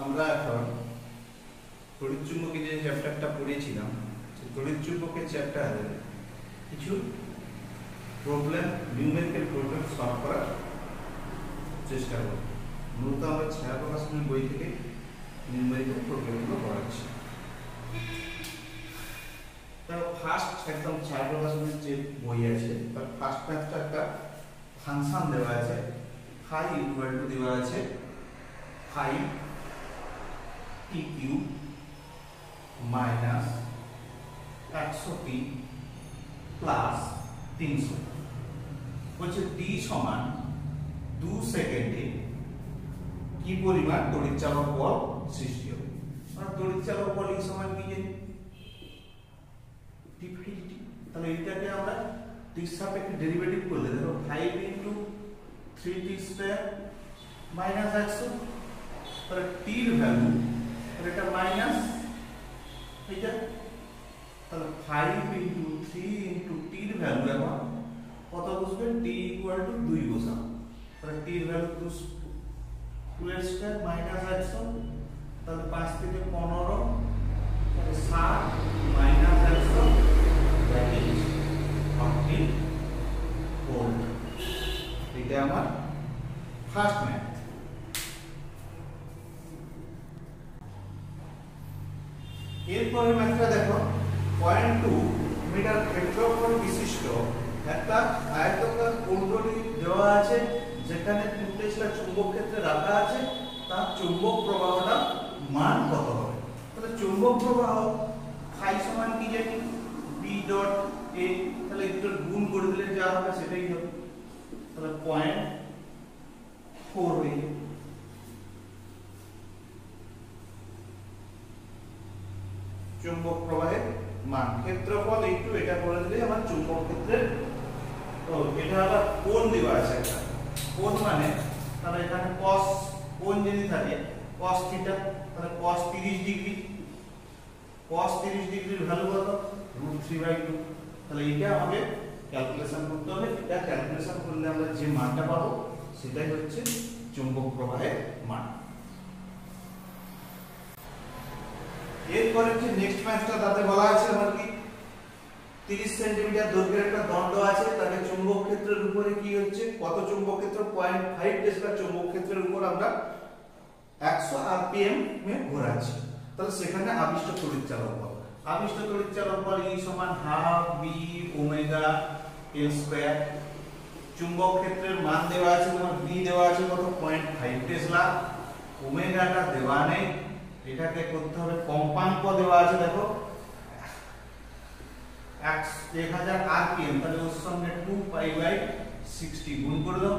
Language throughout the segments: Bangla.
আমরা এখন তড়িৎ চুম্বকের যে চ্যাপ্টারটা পড়েছিলাম সেই তড়িৎ চুম্বকের চ্যাপ্টারে কিছু প্রবলেম নিউমেরিক্যাল প্রবলেম সলভ করার চেষ্টা করব। মূলত আমরা ছায়াপ্রকাশনের বই থেকে নিউমেরিক্যাল প্রবলেমগুলো পড়াচ্ছি। তার ফার্স্ট একদম ছায়াপ্রকাশনের যে বই আছে তার ফার্স্ট ম্যাথটা একটা ফাংশন দেওয়া আছে, ফাই ইকুয়াল টু দেওয়া আছে 5t³ মাইনাস 100t প্লাস 300। বলছে t সমান 2 সেকেন্ডে কি পরিমাণ তড়িৎচালক বল সৃষ্টি হবে। মানে তড়িৎচালক বল এই সমান কি জানি ddt। তাহলে এটাকে আমরা t এর সাপেক্ষে ডেরিভেটিভ করলে দেখো 5 * 3t² মাইনাস 100। তাহলে t এর ভ্যালু এটা মাইনাস এটা, তাহলে 5 * 3 * t এর ভ্যালু এখন কত বসবে? t = 2 বসাও। তাহলে t এর ভ্যালু 2² মাইনাস 100, তাহলে 5 থেকে 15 তাহলে 7 মাইনাস 100 দ্যাট ইজ 40 ভোল্ট। এটা আমার ফার্স্ট ম্যাথ। এরপরের ম্যাথটা দেখো, 0.2 মিটার ক্ষেত্রফল বিশিষ্ট একটা আয়তাকার কুণ্ডলী দেওয়া আছে, যেখানে 2 টেসলা চুম্বক ক্ষেত্রে রাখা আছে, তার চুম্বক প্রবাহটা মান কত হবে? তাহলে চুম্বক প্রবাহ ফাই সমান কি জানি b ডট a, তাহলে এই দুটো গুণ করে দিলে যা হবে সেটাই হবে। তাহলে 0.4 হয়ে যাবে। চুম্বক প্রবাহের মান, ক্ষেত্রফল একটু এটা বলে দিলে আমার চুম্বক ক্ষেত্রের। তো এটা আবার কোণ দেওয়া আছে একটা, কোণ মানে তাহলে এখানে cos কোণ যদি থাকে cos θ, তাহলে cos 30 ডিগ্রি, cos 30 ডিগ্রির ভ্যালু কত? √3/2। তাহলে এটা আমাকে ক্যালকুলেশন করতে হবে। এটা ক্যালকুলেশন করলে আমরা যে মানটা পাবো সেটাই হচ্ছে চুম্বক প্রবাহের মান। এরপরে যে নেক্সট ম্যাথটা তাতে বলা আছে আমার কি 30 সেন্টিমিটার দৈর্ঘ্যের একটা দণ্ড আছে, তাকে চুম্বক ক্ষেত্রের উপরে কি হচ্ছে, কত চুম্বক ক্ষেত্র? 0.5 টেসলা চুম্বক ক্ষেত্রের উপর আমরা 100 rpm এ ঘোরাচ্ছি। তাহলে সেখানে আবিষ্ট তড়িৎচালক বল, আবিষ্ট তড়িৎচালক বল E সমান ½ b ওমেগা L²। চুম্বক ক্ষেত্রের মান দেওয়া আছে, তোমার b দেওয়া আছে কত? 0.5 টেসলা। ওমেগাটা দেওয়া নেই, এটাকে করতে হবে কম্পাঙ্ক দেওয়া আছে, দেখো 1000 rpm, তাহলে ওর সঙ্গে 2π/60 গুণ করে দাও।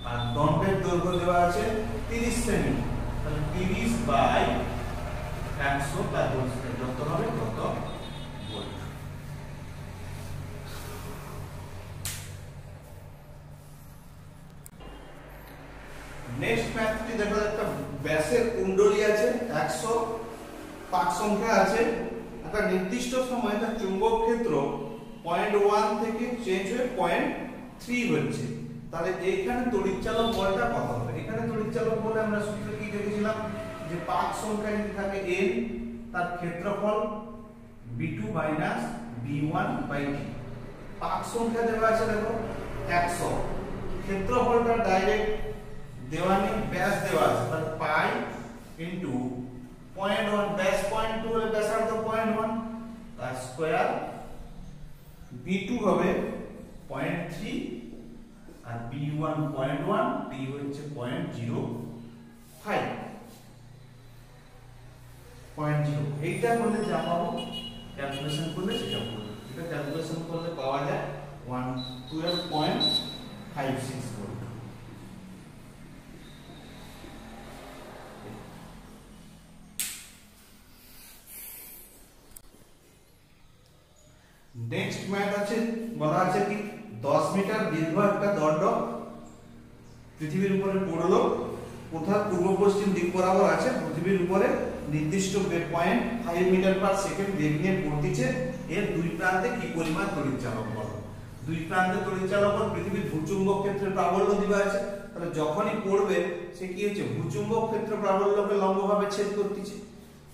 আর দণ্ডের দৈর্ঘ্য দেওয়া আছে 30 সেমি, তাহলে 30/100 তার যত হবে তত ভোল্ট। নেক্সট ম্যাথটি দেখো, একটা ব্যাসের কুণ্ডলী আছে, 100 পাক সংখ্যা আছে, একটা নির্দিষ্ট সময়ে তার চুম্বক ক্ষেত্র 0.1 থেকে চেঞ্জ হয়ে 0.3 হচ্ছে। তাহলে এইখানে তড়িৎচালক বলটা কত হবে? এখানে তড়িৎচালক বলে আমরা সূত্রে কি দেখেছিলাম যে পাক সংখ্যা যদি থাকে n, তার ক্ষেত্রফল b2 মাইনাস b1/t। পাক সংখ্যা দেওয়া আছে দেখো 100, ক্ষেত্রফলটা ডাইরেক্ট দেওয়া নেই, ব্যাস দেওয়া আছে, তাহলে পাই ইনটু 0.1, ব্যাস 0.2 হলে ব্যাসার্ধ 0.1 তার স্কয়ার, b2 হবে 0.3 আর b1 0.1, t হচ্ছে 0.05। এইটা করলে যা পাবো ক্যালকুলেশন করলে সেটা পাবো। এটা ক্যালকুলেশন করলে পাওয়া যায় 112.56 ভোল্ট। নেক্সট ম্যাথ আছে, বলা আছে কি 10 মিটার দীর্ঘ একটা দণ্ড পৃথিবীর উপরে পড়লো, কোথাও পূর্ব পশ্চিম দিক বরাবর আছে, পৃথিবীর উপরে নির্দিষ্ট 0.5 মিটার পার সেকেন্ড বেগ নিয়ে পড়তিছে, এর দুই প্রান্তে কি পরিমাণ তড়িৎচালক বল? দুই প্রান্তে তড়িৎ চালক বল পৃথিবীর ভূচুম্বক ক্ষেত্রের প্রাবল্য দেওয়া আছে, তাহলে যখনই পড়বে সে কি হচ্ছে ভূচুম্বক ক্ষেত্র প্রাবল্যকে লম্বভাবে ছেদ করতেছে।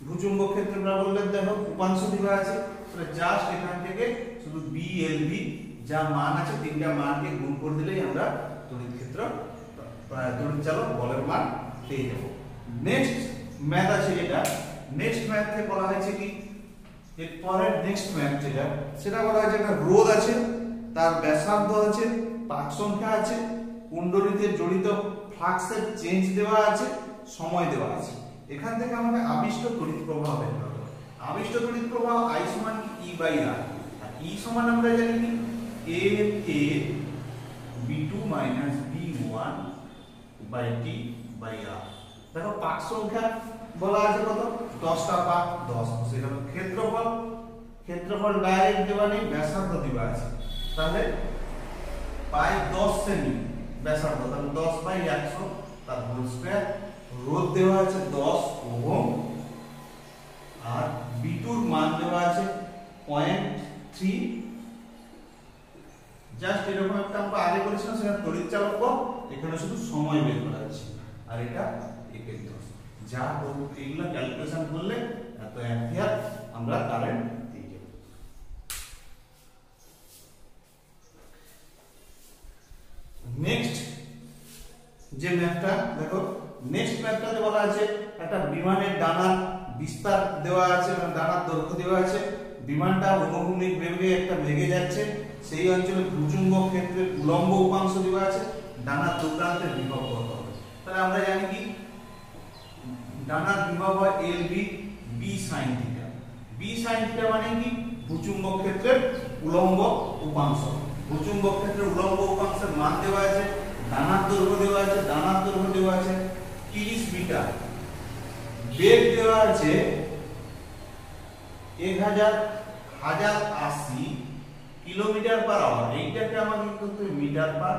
ভূচুম্বক ক্ষেত্র প্রাবল্যের দেখো উপাংশ দেওয়া আছে, তাহলে জাস্ট এখান থেকে শুধু বিএলভি যা মান আছে তিনটা মানকে গুণ করে দিলেই আমরা তড়িৎ ক্ষেত্র তড়িৎ চালক বলের মান পেয়ে যাব। নেক্সট ম্যাথ আছে যেটা, নেক্সট ম্যাথে বলা হয়েছে কি এর পরের নেক্সট ম্যাথ যেটা সেটা বলা হয়েছে একটা রোধ আছে, তার ব্যাসার্ধ আছে, পাক সংখ্যা আছে, কুণ্ডলীতে জড়িত ফ্লাক্সের চেঞ্জ দেওয়া আছে, সময় দেওয়া আছে। এখান থেকে আমাকে আবিষ্ট তড়িৎ প্রবাহ বের করতে হবে। আবিষ্ট তড়িৎ প্রবাহ I সমান E বাই R, আর E সমান আমরা জানি কি A B2 minus B1 by T by R। দেখো পাক সংখ্যা বলা আছে কত 10টা পাক 10, সেটা হলো ক্ষেত্রফল, ক্ষেত্রফল ডাইরেক্ট দেওয়া নেই, ব্যাসার্ধ দেওয়া আছে, তাহলে পাই 10 সেমি ব্যাসার্ধ, তাহলে 10 বাই 100 তার হোল স্কয়ার। রোধ দেওয়া আছে 10 ওহম, আর B2 এর মান দেওয়া আছে 0.3। জাস্ট এরকম একটা আমরা আগে করেছিলাম, সেটা তড়িৎ চালক বল, এখানে শুধু সময় বের করা আছে, আর এটা 1/10 যা এগুলো ক্যালকুলেশন করলে এত অ্যাম্পিয়ার আমরা কারেন্ট পেয়ে যাব। নেক্সট যে ম্যাথটা দেখো, নেক্সট ম্যাথটাতে বলা আছে একটা বিমানের ডানার বিস্তার দেওয়া আছে, মানে ডানার দৈর্ঘ্য দেওয়া আছে, বিমানটা অনুভূমিক বেগে একটা বেগে যাচ্ছে, সেই অঞ্চলে ভূচুম্বক ক্ষেত্রের উলম্ব উপাংশ দেওয়া আছে, ডানার দুপ্রান্তের বিভব কত হবে। তাহলে আমরা জানি কি ডানার বিভব হয় LB B sin theta. B sin theta মানে কি ভূচুম্বক ক্ষেত্রের উলম্ব উপাংশ। ভূচুম্বক ক্ষেত্রের উলম্ব উপাংশের মান দেওয়া আছে, ডানার দৈর্ঘ্য দেওয়া আছে, ডানার দৈর্ঘ্য দেওয়া আছে 30 মিটার, বেগ দেওয়া আছে 1080 কিলোমিটার পার আওয়ার। এইটাকে আমাকে কিন্তু মিটার পার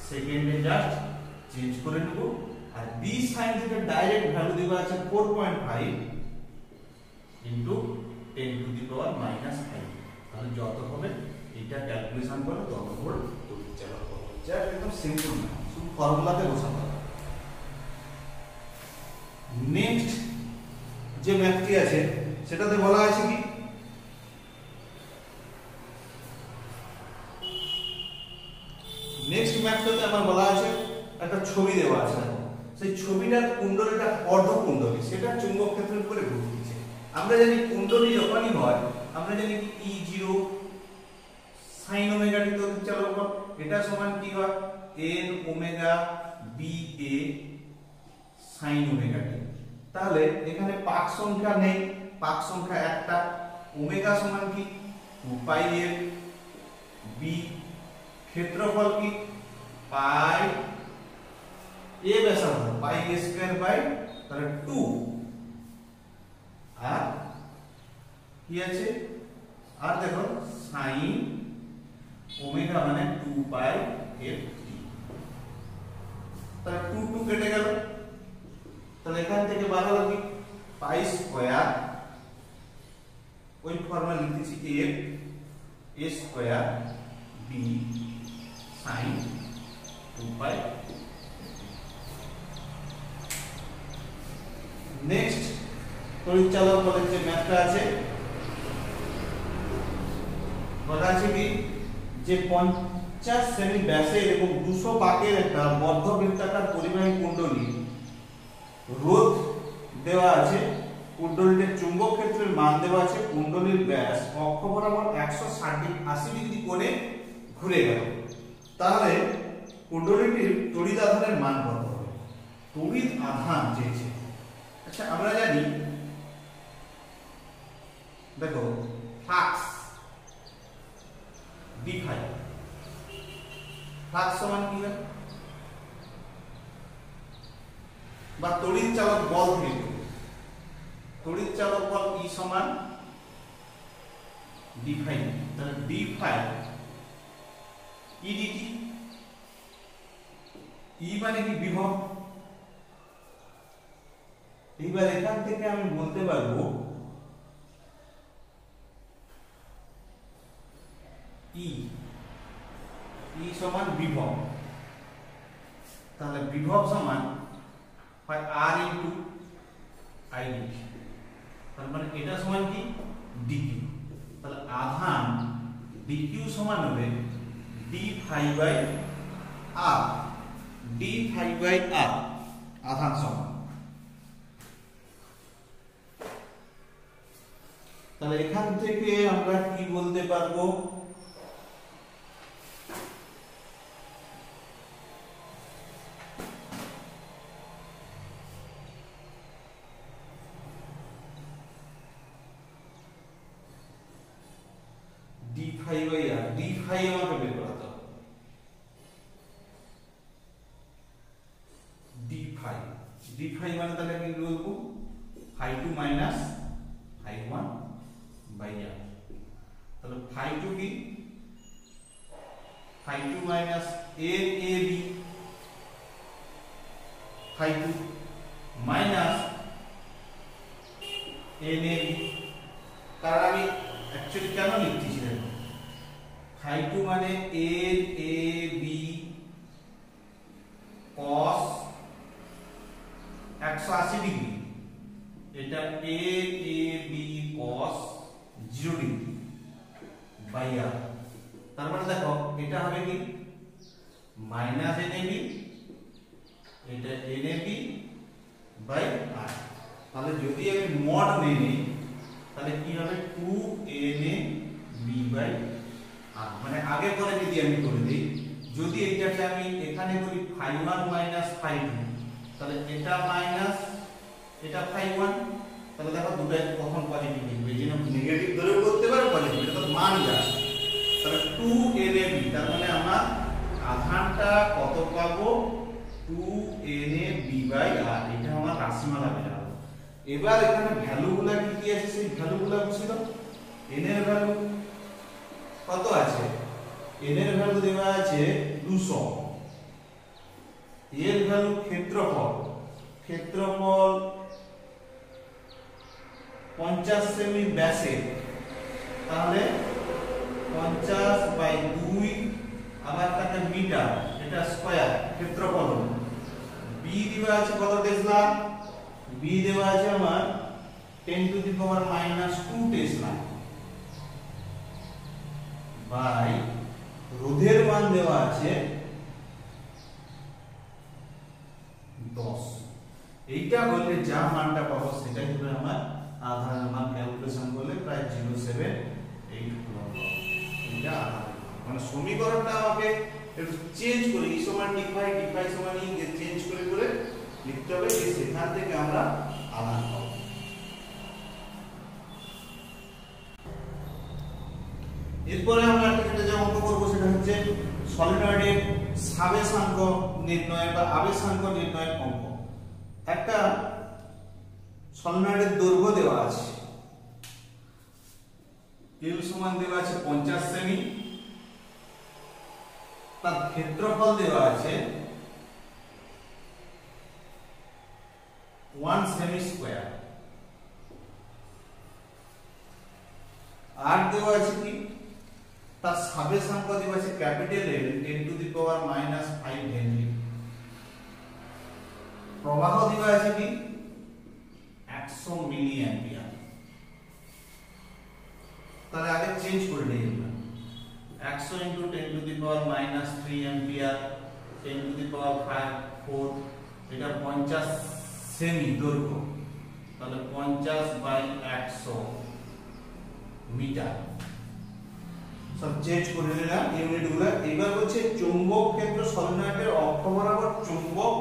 সেকেন্ডে জাস্ট চেঞ্জ করে নেব। আর b sin theta direct value দেওয়া আছে 4.5 ইনটু 10 টু দি পাওয়ার -5। তাহলে যত হবে এটা ক্যালকুলেশন করে তত ভোল্ট তড়িৎ চালক হবে। জাস্ট একদম সিম্পল না, শুধু ফর্মুলাতে বসাতে হবে। নেক্সট যে ম্যাথটি আছে সেটাতে বলা আছে কি নেক্সট ম্যাথটাতে আমার বলা আছে একটা ছবি দেওয়া আছে, সেই ছবিটার কুণ্ডলীটা অর্ধকুণ্ডলী, সেটা চুম্বক ক্ষেত্রের উপরে ঘুরছে। আমরা জানি কুণ্ডলী যখনই হয় আমরা জানি কি E0 sin ওমেগা টি তড়িৎ চালক বল, এটা সমান কি হয় n omega BA sin omega টি। তাহলে এখানে পাক সংখ্যা নেই, পাক সংখ্যা একটা, ওমেগা সমান কি 2 পাই f b, ক্ষেত্রফল কি পাই a ব্যাসার্ধ পাই a স্কয়ার বাই তাহলে 2, আর কি আছে আর দেখো sin ওমেগা মানে 2 পাই f t, তাহলে 2 2 কেটে গেল, তাহলে এখান থেকে বার হলো কি পাই স্কয়ার, ওই ফর্মুলা লিখেছি f a square b sin 2 pi. Next তড়িৎ চালক বলের যে ম্যাথটা আছে বলা আছে কি যে 50 সেমি ব্যাসের এবং 200 পাকের একটা বদ্ধবৃত্তাকার পরিবাহী কুণ্ডলী রোধ দেওয়া আছে, কুণ্ডলীর চুম্বক ক্ষেত্রের মান দেওয়া আছে, কুণ্ডলীর ব্যাস অক্ষ বরাবর 180 ডিগ্রি কোণে ঘুরে গেল, তাহলে কুণ্ডলীটির তড়িৎ আধানের মান কত হবে? তড়িৎ আধান চেয়েছে। আচ্ছা আমরা জানি দেখো ফ্লাক্স d ফাই, ফ্লাক্স সমান কি হয় বা তড়িৎ চালক বল থেকে, তড়িৎ চালক বল E সমান d ফাই, তাহলে d phi e dt, E মানে কি বিভব। এইবার এখান থেকে আমি বলতে পারবো E সমান বিভব, তাহলে বিভব সমান হয় আর ইনটু আই ডিটি, তার মানে এটা সমান কি ডিকিউ, তাহলে আধান ডিকিউ সমান হবে D phi by R, D phi by R আধান সমান। তাহলে এখান থেকে আমরা কি বলতে পারবো, D phi by R, D phi আমাকে বের করতে হবে, ডি ফাই, ডি ফাই মানে তাহলে কি বলবো phi two minus phi one by R, তাহলে ফাই টু কি phi two minus A A B, phi two minus N A B, কারণ আমি অ্যাকচুয়ালি কেন লিখছি সেটা, ফাই টু মানে A A B cos 180 degree, এটা A A B cos 0 degree by R, তার মানে দেখো এটা হবে কি মাইনাস এন এ বি, এটা N A B by R, তাহলে যদি আমি মড নিয়ে নিই তাহলে কি হবে 2 na b বাই আর, মানে আগে পরে যদি আমি করে দিই, যদি এইটাকে আমি এখানে করি phi one minus phi two, তাহলে এটা মাইনাস এটা ফাই ওয়ান, তাহলে দেখো দুটাই কখন পজিটিভ লিখবে, যেন নেগেটিভ ধরেও করতে পারো পজিটিভ, এটা তো মান যাচ্ছে, তাহলে 2 na b, তার মানে আমার আধানটা কত পাবো 2 na b বাই আর, এটা আমার রাশিমালা বের হবে। এবার এখানে ভ্যালুগুলা কি কি আছে সেই ভ্যালুগুলা বুঝিয়ে দাও। n এর ভ্যালু কত আছে, n এর ভ্যালু দেওয়া আছে 200, এর ভ্যালু ক্ষেত্রফল, ক্ষেত্রফল 50 সেমি ব্যাসে, তাহলে 50 বাই 2, আবার তাকে মিটার, এটা স্কয়ার ক্ষেত্রফল, বি দেওয়া আছে কত টেসলা, বি দেওয়া আছে আমার 10 টু দি পাওয়ার -2 টেসলা, বাই রোধের মান দেওয়া আছে 10, এইটা বললে যা মানটা পাবো সেটাই হবে আমার আধানের মান, ক্যালকুলেশন করলে প্রায় 0.78 কুলম্ব, এটা আধান, মানে সমীকরণটা আমাকে একটু চেঞ্জ করে ই সমান ডি ফাই সমান ই চেঞ্জ করে করে লিখতে হবে, যে সেখান থেকে আমরা আধান পাবো। এরপরে আমরা একটা যে অঙ্ক করব সেটা হচ্ছে সলিনয়েডের সাবেশাঙ্ক নির্ণয় বা আবেশাঙ্ক নির্ণয়ের অঙ্ক। একটা সলিনয়েডের দৈর্ঘ্য দেওয়া আছে, L সমান দেওয়া আছে 50 সেমি, তার ক্ষেত্রফল দেওয়া আছে 1 সেমি স্কয়ার, আর দেওয়া আছে কি তার সাবেশাঙ্ক দেওয়া আছে capital L 10 to the power -5 Henry, প্রবাহ দেওয়া আছে কি 100 মিলি অ্যাম্পিয়ার। তাহলে আগে চেঞ্জ করে নেই আমরা, 100 * 10 to the power -3 ampere, 10 to the power 4, এটা 50 সেমি দৈর্ঘ্য, তাহলে 50 বাই 100 মিটার, সব চেঞ্জ করে নিলাম ইউনিটগুলো। এবার হচ্ছে চৌম্বক ক্ষেত্র সলিনয়েডের অক্ষ বরাবর চৌম্বক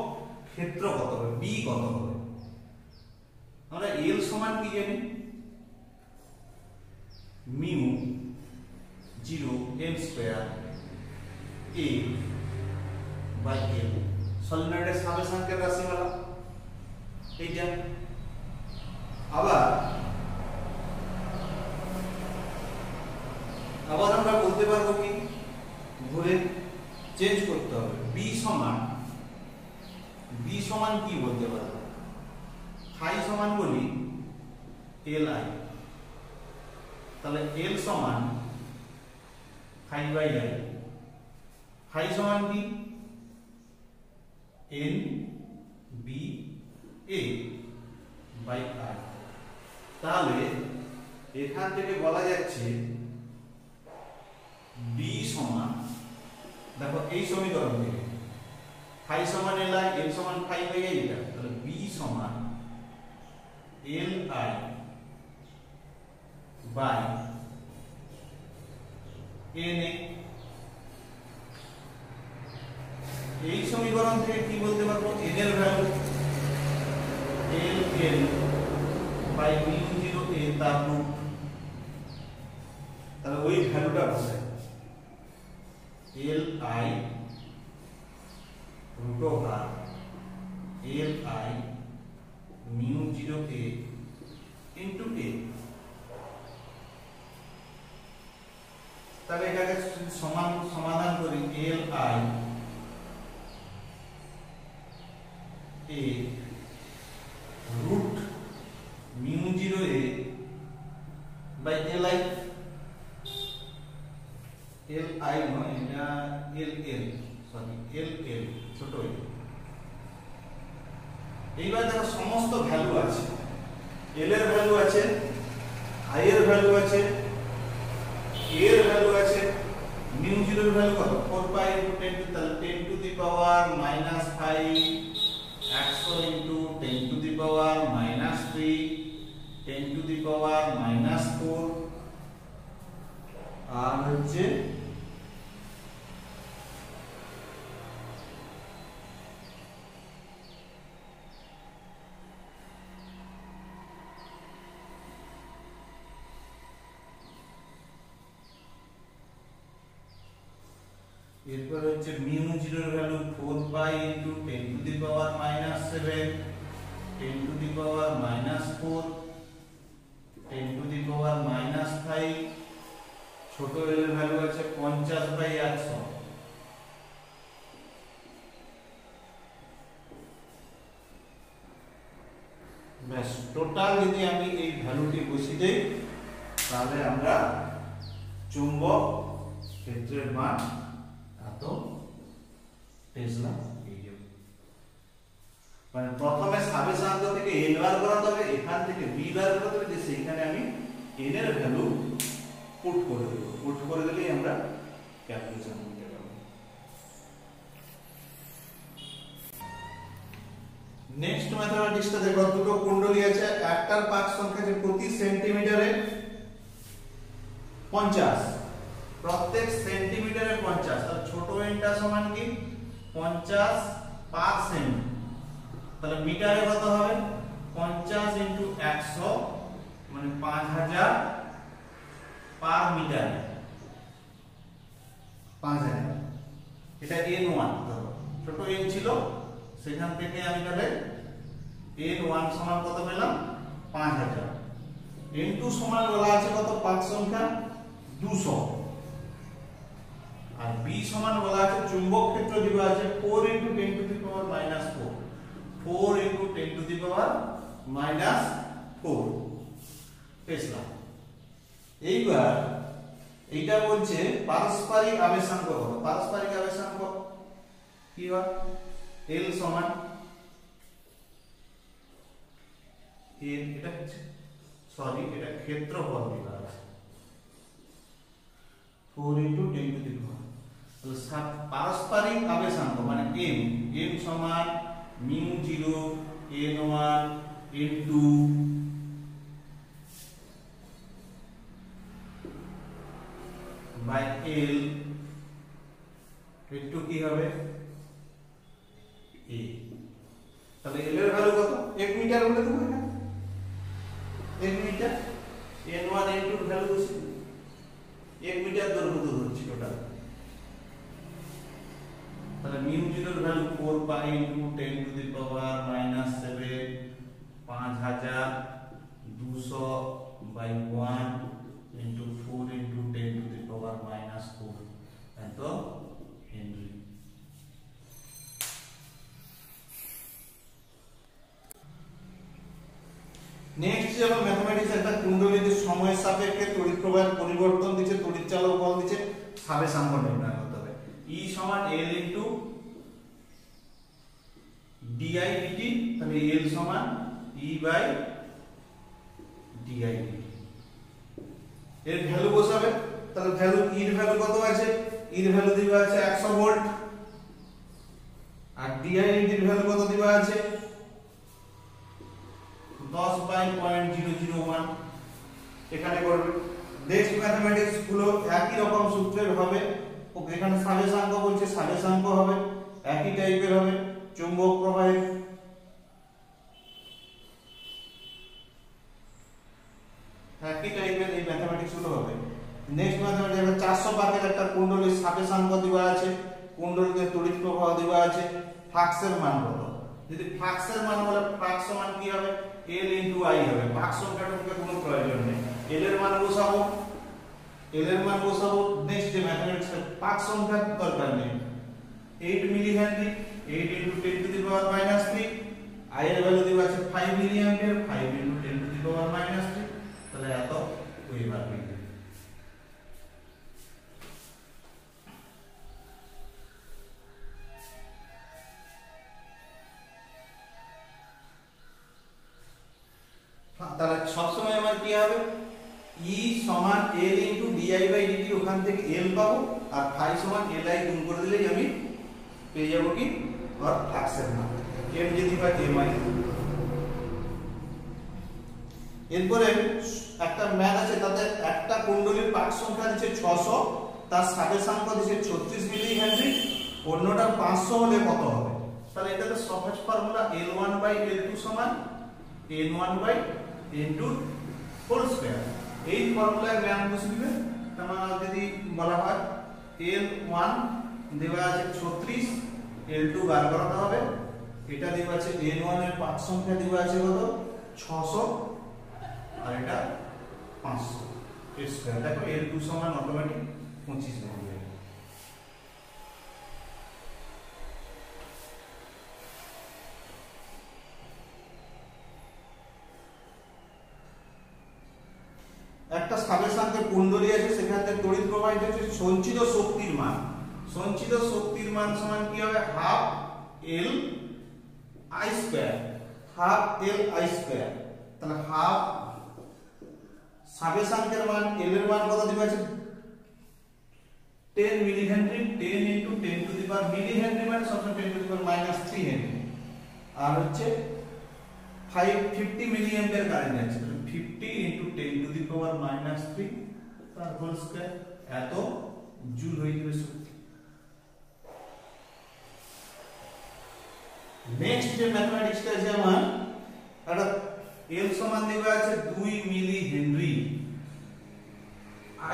ক্ষেত্র কত হবে, বি কত হবে। আমরা এল সমান কি জানি, mu 0 m square a by l, সলিনয়েডের সাবেশাঙ্কের রাশিমালা এইটা। আবার আমরা বলতে পারবো কি, ঘুরে চেঞ্জ করতে হবে, বি সমান কি বলতে পারবো, ফাই সমান বলি এল আই, তাহলে এল সমান ফাই বাই আই, ফাই সমান কি N B A by R. তাহলে এখান থেকে বলা যাচ্ছে বি সমান, দেখো এই সমীকরণ থেকে ফাই সমান এল আই, এল সমান ফাই হয়ে যায় এটা, তাহলে বি সমান L I by N A. এই সমীকরণ থেকে কি বলতে পারবো, এন এর value L L by mu zero A তার রুট, তাহলে ওই ভ্যালুটা বসাই L I root over L I mu zero A into A. তাহলে এটাকে সমাধান করি L I A root mu zero A by L I, L I নয় এটা এল এল, সরি এল এল ছোট এল। এইবার দেখো সমস্ত ভ্যালু আছে, এল এর ভ্যালু আছে, আই এর ভ্যালু আছে, এ এর ভ্যালু আছে, মিউ জিরো এর ভ্যালু কত 4 পাই ইনটু 10 টু, তাহলে 10 to the power minus 5 100 into 10 to the power minus 3 10 to the power minus 4 আর হচ্ছে এরপর হচ্ছে মিউ জিরোর value 4 pi into 10 to the power minus 7 10 to the power minus 4 10 to the power minus 5, ছোট এল এর ভ্যালু আছে 50 বাই 100। ব্যাস টোটাল যদি আমি এই ভ্যালুটি বসিয়ে দেই তাহলে আমরা চুম্বক ক্ষেত্রের মান এত টেসলা পেয়ে যাব। মানে প্রথমে সাবেশাঙ্ক থেকে এন বার করাতে হবে, এখান থেকে বি বার করতে হবে, যে সেইখানে আমি এন এর ভ্যালু পুট করে দেব, পুট করে দিলেই আমরা ক্যালকুলেশন করতে পারবো। নেক্সট ম্যাথমেটিক্সটা দেখো, দুটো কুণ্ডলী আছে, একটার পাক সংখ্যা যে প্রতি সেন্টিমিটারে 50, প্রত্যেক সেন্টিমিটারে 50, তাহলে ছোট এনটা সমান কি 50 পার সেমি, তাহলে মিটারে কত হবে 50 ইনটু 100 মানে 5000 পার মিটার, 5000। এটা n1 ধরো, ছোট n ছিল সেখান থেকে আমি তাহলে n1 সমান কত পেলাম 5000, n2 সমান বলা আছে কত পাক সংখ্যা 200, আর b সমান বলা আছে চুম্বক ক্ষেত্র দেওয়া আছে 4 into 10 to the power minus 4 4 into 10 to the power minus 4 Tesla. এইবার এইটা বলছে পারস্পরিক আবেশাঙ্ক কত, পারস্পরিক আবেশাঙ্ক কি হয় L সমান n, এটা সরি এটা ক্ষেত্রফল দেওয়া আছে 4 ইনটু 10 টু দি পাওয়ার, তাহলে পারস্পরিক আবেশাঙ্ক মানে m, m সমান mu 0 n1 n2 by l, একটু কি হবে a, তাহলে l এর ভ্যালু কত 1 মিটার বলে দেবো, এখানে 1 মিটার, n1 n2 এর ভ্যালু বসে 1 মিটার দৈর্ঘ্য ধরছি টোটাল, তাহলে মিউ 0 এর value 4 pi into 10 to the power minus 7 5200 by 1 into 4 into 10 to the power minus 4 এত হেনরি। নেক্সট যেমন ম্যাথমেটিক্স একটা কুণ্ডলীতে সময়ের সাপেক্ষে তড়িৎ প্রবাহের পরিবর্তন দিচ্ছে, তড়িৎ চালক বল দিচ্ছে, সাবেশাঙ্ক নির্ণয় করতে হবে। E সমান L ইনটু DI dt, তাহলে L সমান E বাই DI dt। এর ভ্যালু বসাবে, তাহলে ভ্যালু E এর ভ্যালু কত আছে? E এর ভ্যালু দিবা আছে 100 ভোল্ট, আর DI dt এর ভ্যালু কত দিবা আছে 10 বাই 0.001। এখানে করবে। নেক্সট ম্যাথমেটিক্স গুলো একই রকম সূত্রের হবে, এখানে সাবেশাঙ্ক বলছে, সাবেশাঙ্ক হবে একই টাইপের হবে। চুম্বক প্রবাহের একই টাইপের এই ম্যাথমেটিক্স গুলো হবে। নেক্সট ম্যাথমেটিক্স 400 পাকের একটা কুণ্ডলীর সাবেশাঙ্ক দেওয়া আছে, কুণ্ডলীতে তড়িৎ প্রবাহ দেওয়া আছে, ফ্লাক্সের মান কত? যদি ফ্লাক্সের মান বলে ফ্লাক্স সমান কি হবে? L ইনটু I হবে। পাক সংখ্যাটাকে কোনো প্রয়োজন নেই, L এর মান বসাবো, L এর মান বসাবো। নেক্সট যে ম্যাথমেটিক্স পাক সংখ্যার দরকার নেই, 8 milli henry, 8 into 10 to the power minus 3, I এর ভ্যালু দেওয়া আছে 5 milli ampere, 5 into 10 to the power minus 3, তাহলে এত ওয়েবার মিটার। তাহলে সবসময় আমার কি হবে? E সমান L into DI by dt, ওখান থেকে L পাবো, আর phi সমান Li গুণ করে দিলেই আমি পেয়ে যাব কি আর ফ্লাক্সের মান m যদি হয় mi। এরপরে একটা ম্যাথ আছে, তাতে একটা কুণ্ডলীর পাক সংখ্যা দিচ্ছে 600, তার সাবেশাঙ্ক দিচ্ছে 36 মিলি হেনরি, অন্যটা 500 হলে কত হবে? তাহলে এটাতে সহজ ফর্মুলা L1 বাই L2 সমান N1 by N2 whole square. এই ফর্মুলায় ম্যাথ বসে দিবে। তোমার যদি বলা হয় L1 দেওয়া আছে 36, L2 বার করাতে হবে, এটা দেওয়া আছে N1 এর পাক সংখ্যা দেওয়া আছে কত 600, আর এটা 500 এর স্কয়ার। দেখো L2 সমান অটোমেটিক 25 হয়ে যাবে। একটা সাবেশাঙ্কের কুণ্ডলী আছে, সেখানে তড়িৎ প্রবাহিত হচ্ছে সঞ্চিত শক্তির মান। সঞ্চিত শক্তির মান সমান কি হবে? Half L I square, half L I square. তাহলে হাফ সাবেশাঙ্কের মান L এর মান কত দিবা আছে 10 milli henry, 10 into 10 to the power milli henry মানে সবসময় 10 to the power minus 3 henry, আর হচ্ছে 50 মিলি অ্যাম্পিয়ার কারেন্ট আছে, 50 into 10 to the power minus 3 তার হোল স্কয়ার, এত জুল হয়ে যাবে শক্তি। নেক্সট যে ম্যাথমেটিক্সটা আছে আমার, এটা L সমান দেওয়া আছে 2 মিলি হেনরি,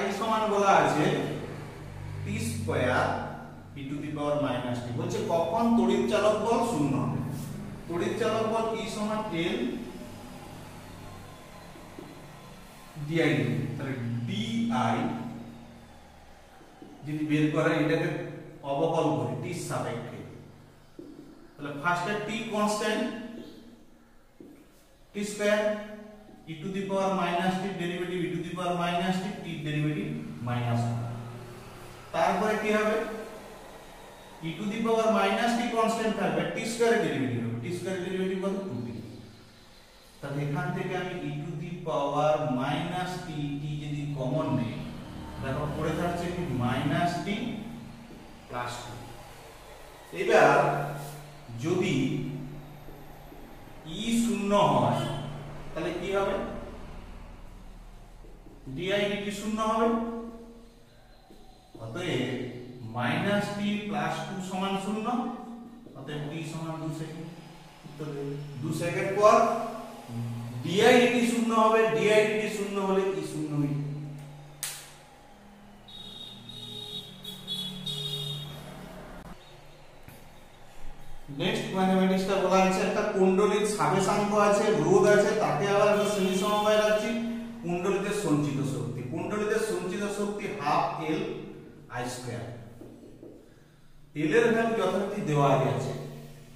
I সমান বলা আছে t square e two the power minus t। বলছে কখন তড়িৎ চালক বল শূন্য হবে? তড়িৎ চালক বল E সমান L DI, তাহলে DI যদি বের করা এটাকে অবকল করি t সাপেক্ষে, তাহলে ফার্স্টে t constant t square e two the power minus t derivative e two the power minus t, t derivative minus 1। তারপরে কি হবে? e two the power minus t constant থাকবে, t স্কয়ারের ডেরিভেটিভ হবে, t স্কয়ারের ডেরিভেটিভ কত 2t। তাহলে এখান থেকে আমি e two the power minus t, t যদি কমন নেই দেখো পড়ে থাকছে কি মাইনাস t প্লাস 2। এবার যদি e শূন্য হয় তাহলে কি হবে? di dt শূন্য হবে, অতএব মাইনাস t প্লাস 2 সমান 0, অতএব t সমান 2 সেকেন্ড। তো 2 সেকেন্ড পর di dt শূন্য হবে, di dt শূন্য হলে e শূন্য হবে। নেক্সট ম্যাথমেটিক্সটা বলা আছে একটা কুণ্ডলীর সাবেশাঙ্ক আছে, রোধ আছে, তাকে আবার একটা শ্রেণী সমবায় রাখছি, কুণ্ডলীতে সঞ্চিত শক্তি। কুণ্ডলীতে সঞ্চিত শক্তি half L I square. L এর ভ্যালু যথারীতি দেওয়া আছে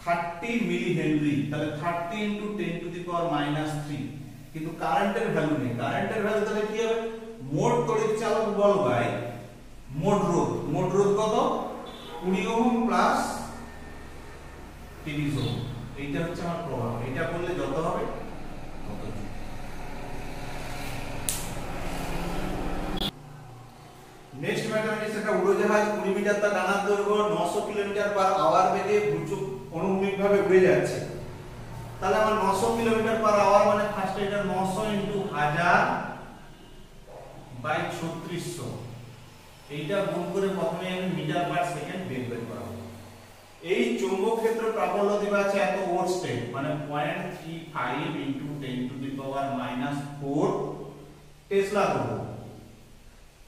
30 মিলি হেনরি, তাহলে 30 into 10 to the power minus 3, কিন্তু কারেন্টের ভ্যালু নেই। কারেন্টের ভ্যালু তাহলে কি হবে? মোট তড়িৎ চালক বল বাই মোট রোধ। মোট রোধ কত? 20 ওহম প্লাস 30 ওহম, এইটা হচ্ছে আমার প্রভাব। এটা করলে যত হবে তত। নেক্সট ম্যাথমেটিক্স, একটা উড়োজাহাজ 20 মিটার তার ডানার দৈর্ঘ্য 900 কিলোমিটার/আওয়ার বেগে অনুভূমিকভাবে ঘুরে যাচ্ছে। তাহলে আমার 900 কিলোমিটার/আওয়ার মানে ফার্স্টে এটা 900 ইনটু 1000 বাই 3600, এইটা গুণ করে প্রথমে আমি মিটার পার সেকেন্ড বের করাবো। এই চৌম্বক ক্ষেত্র প্রাবল্য দেওয়া আছে এত ওয়াটস, মানে 0.35 ইনটু 10⁻⁻⁴ টেসলা দেব।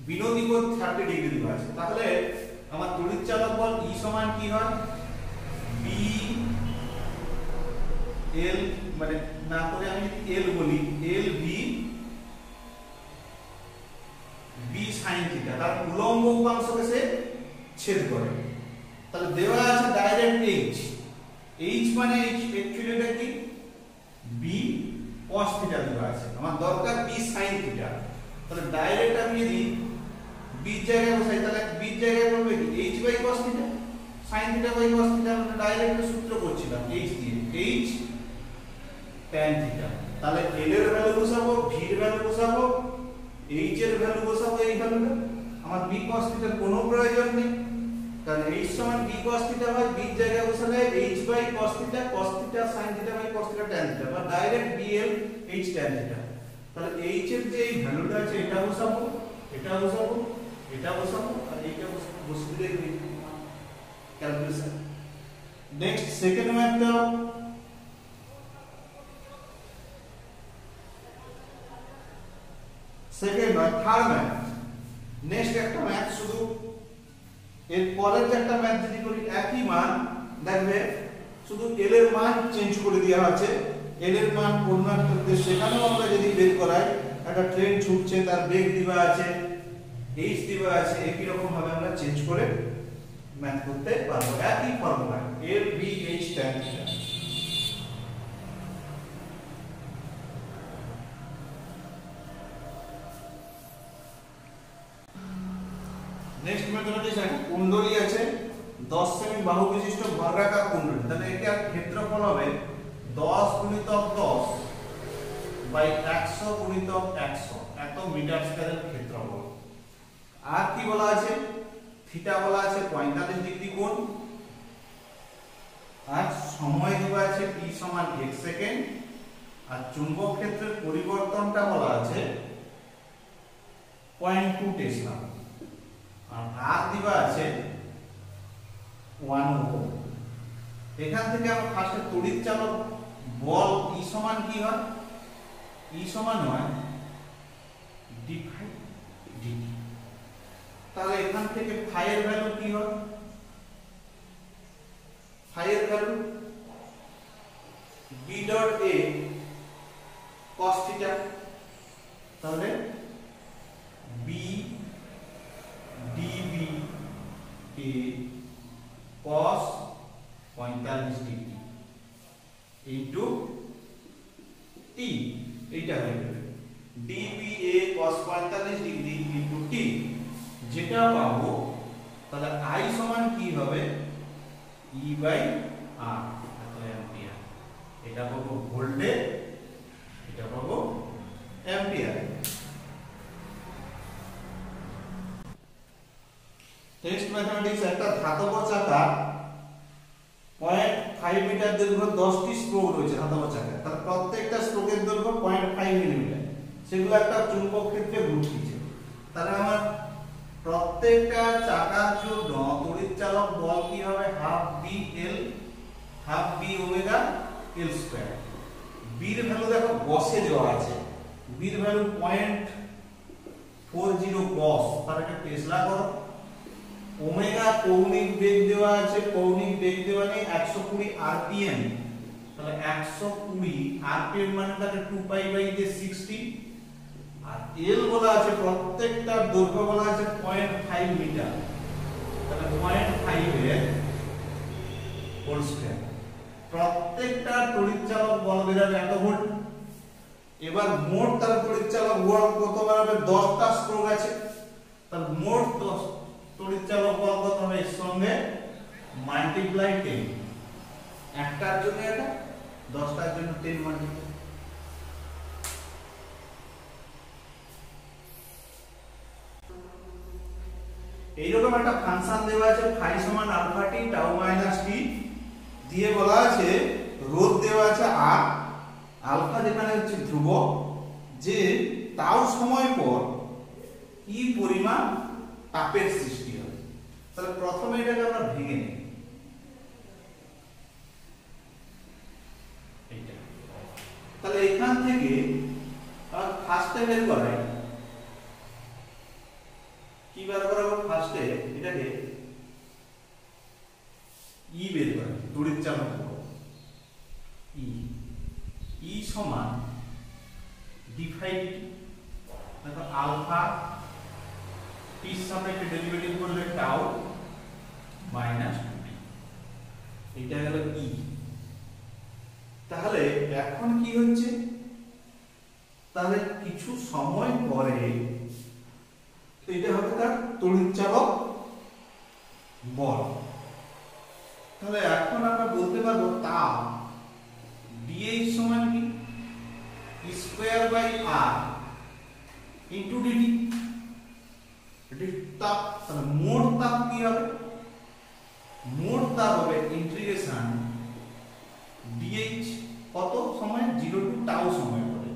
বিনোদী কোণ 30 ডিগ্রি দেওয়া আছে। তাহলে আমার তড়িৎ চালক বল E সমান কি হয়? B L, মানে না করে আমি L বলি, L V B sin theta, তার উলম্ব উপাংশকে সে ছেদ করে। তাহলে দেওয়া আছে ডাইরেক্ট H, H মানে অ্যাকচুয়ালি এটা কি? B cos থিটা দেওয়া আছে, আমার দরকার B sin থিটা। তাহলে ডাইরেক্ট আমি যদি B জায়গায় বসাই, তাহলে B জায়গায় বলবে কি H by cos theta, sin theta by cos থিটা, মানে ডাইরেক্ট সূত্র করছিলাম H দিয়ে, H tan থিটা। তাহলে L এর ভ্যালু বসাবো, V এর ভ্যালু বসাবো, H এর ভ্যালু বসাবো, এই ভ্যালুটা। আমার B cos থিটার কোনো প্রয়োজন নেই, কারণ H সমান B cos থিটা হয়, B জায়গায় বসালে H by cos theta, cos theta sin theta by cos theta tan theta, বা direct BL H tan theta. তাহলে H এর যে এই ভ্যালুটা আছে এটা বসাবো, এটা বসাবো, এটা বসাবো, আর এইটা বসিয়ে দিই ক্যালকুলেশন। নেক্সট সেকেন্ড ম্যাথ দাও। সেকেন্ড নয়, থার্ড ম্যাথ। নেক্সট একটা ম্যাথ, শুধু এর পরের যে একটা ম্যাথ যদি করি একই মান, দেখবে শুধু L এর মান চেঞ্জ করে দেওয়া আছে। L এর মান পরিমাপ করতে সেখানেও আমরা যদি বের করাই, একটা ট্রেন ছুটছে, তার বেগ দেওয়া আছে, H দেওয়া আছে, একই রকম ভাবে আমরা চেঞ্জ করে ম্যাথ করতে পারবো। একই formula L V H tan theta. Next mathematics, একটা কুণ্ডলী আছে 10 সেমি বাহু বিশিষ্ট বর্গাকার কুণ্ডলী। তাহলে এটা ক্ষেত্রফল হবে 10 গুণিতক 10 বাই 100 গুণিতক 100, এত মিটার স্কয়ারের ক্ষেত্রফল। আর কি বলা আছে? থিটা বলা আছে 45 ডিগ্রি কোণ, আর সময় দেওয়া আছে t সমান 1 সেকেন্ড, আর চুম্বক ক্ষেত্রের পরিবর্তনটা বলা আছে 0.2 টেসলা, আর R দেওয়া আছে 1 ওহম। এখান থেকে আমরা ফার্স্টে তড়িৎ চালক বল E সমান কি হয়? E সমান হয় d phi dt। তাহলে এখান থেকে phi এর ভ্যালু কি হয়? phi এর value b dot a cos theta. তাহলে b dB a cos 45 degree into t, এইটা হয়ে যাবে dB a cos 45 degree into t, যেটা পাবো। তাহলে I সমান কি হবে? E বাই R, এত অ্যাম্পিয়ার। এটা পাবো ভোল্টে, এটা পাবো অ্যাম্পিয়ারে। নেক্সট ম্যাথমেটিক্স, একটা ধাতব চাকা 0.5 মিটার দৈর্ঘ্য 10টি স্ট্রোক রয়েছে ধাতব চাকা। তার প্রত্যেকটা স্ট্রোকের দৈর্ঘ্য 0.5 মিলিমিটার, সেগুলো একটা চুম্বক ক্ষেত্রে ঘুরছে। তাহলে আমার প্রত্যেকটা চাকার জন্য তড়িৎ চালক বল কি হবে? Half B L, half B omega L square. B এর ভ্যালু দেখো গসে দেওয়া আছে, বি এর ভ্যালু 0.40 গস, তার একটা টেসলা করো। ওমেগা কৌণিক বেগ দেওয়া আছে, কৌণিক বেগ দেওয়া নেই, 120 আরপিএম। তাহলে 120 আরপিএম মানে তাকে 2 পাই বাই 60। আর এল বলা আছে প্রত্যেকটার দৈর্ঘ্য বলা আছে 0.5 মিটার, তাহলে 0.5 এর হোল স্কয়ার। প্রত্যেকটা তড়িৎ চালক বল বেরাবে এত ভোল্ট। এবার মোট তার তড়িৎ চালক বল কত বেরাবে? 10টা স্ট্রোক আছে, তার মোট 10 তড়িৎ চালক বল কত হবে? এর সঙ্গে মাল্টিপ্লাই 10, একটার জন্য এটা, 10টার জন্য 10 মাল্টিপ্লাই। এইরকম একটা ফাংশন দেওয়া আছে ফাই সমান আলফা টি টাউ মাইনাস টি, দিয়ে বলা আছে রোধ দেওয়া আছে আর, আলফা যেখানে হচ্ছে ধ্রুবক, যে টাউ সময় পর কি পরিমাণ তাপের সৃষ্টি হয়। তাহলে প্রথমে এটাকে আমরা ভেঙে নিই, তাহলে এখান থেকে ফার্স্টে বের করাই, কি বের করাবো ফার্স্টে, এটাকে ই বের করা, তড়িৎ চালক ই সমান ডিফাই ডিটি, দেখো আলফা টির সাপেক্ষে ডেরিভেটিভ করলে টাউ মাইনাস টি, এটা হলো ই। তাহলে এখন কি হচ্ছে, তাহলে কিছু সময় পরে এটা হবে তার তড়িৎ চালক বল। তাহলে এখন আমরা বলতে পারবো তাপ dH সমান কি square by r into dt, এটি তাপ। তাহলে মোট তাপ কি হবে, মোট তাপ হবে ইন্টিগ্রেশন dH কত সময়, 0 টু টাউ সময় পরে,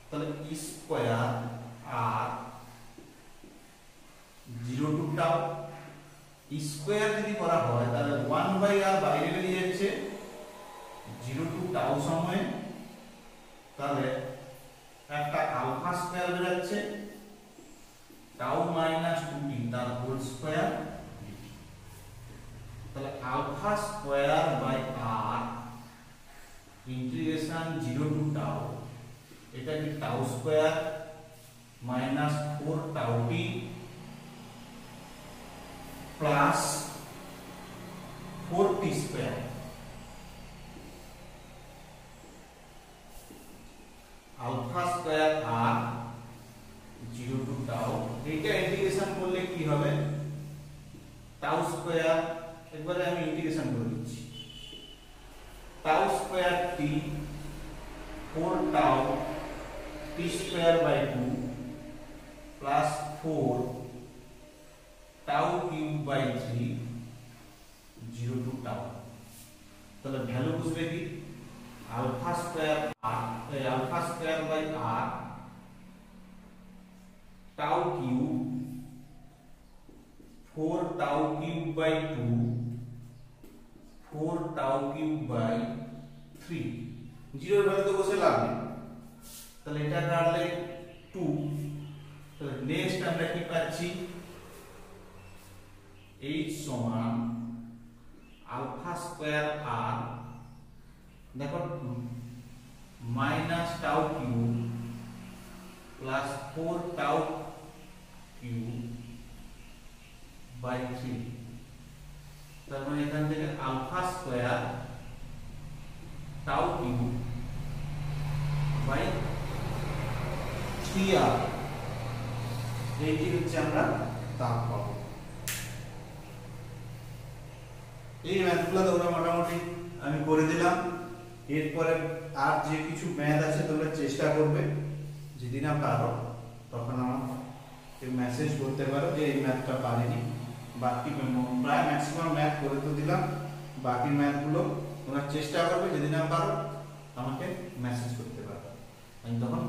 তাহলে square r 0 to tau square যদি করা হয় তাহলে 1 বাই r বাইরে বেরিয়ে যাচ্ছে 0 টু টাউ সময়ে, তাহলে একটা আলফা স্কয়ার বেরোচ্ছে টাউ মাইনাস 2t তার হোল স্কয়ার, তাহলে alpha square by r integration 0 to tau, এটা কি tau square minus 4 tau t plus 4t square, alpha square r 0 to tau, এটা ইন্টিগ্রেশন করলে কি হবে টাউ স্কয়ার, একবারে আমি ইন্টিগ্রেশন করে দিচ্ছি, tau square t 4 tau t square by 2 plus 4 tau cube by 3 0 to tau. তাহলে ভ্যালু বুঝবে কি alpha square r, alpha square by r tau cube 4 tau cube by 2 4 tau cube by 3, 0 এর ভ্যালু তো বসে লাভ নেই, তাহলে এটা কাটলে 2, তাহলে নেক্সট আমরা কি পাচ্ছি h সমান আলফা স্কয়ার r, দেখো minus tau cube plus 4 tau cube by 3, তার মানে এখান থেকে alpha square tau cube by 3r, এইটি হচ্ছে আমরা তাপ পাবো। এই ম্যাথগুলো তোমরা মোটামুটি আমি করে দিলাম, এরপরে আর যে কিছু ম্যাথ আছে তোমরা চেষ্টা করবে, যদি না পারো তখন আমাকে মেসেজ করতে পারো যে এই ম্যাথটা পারিনি, বাকি প্রায় ম্যাক্সিমাম ম্যাথ করে তো দিলাম, বাকি ম্যাথগুলো তোমরা চেষ্টা করবে, যদি না পারো আমাকে মেসেজ করতে পারো, আমি তখন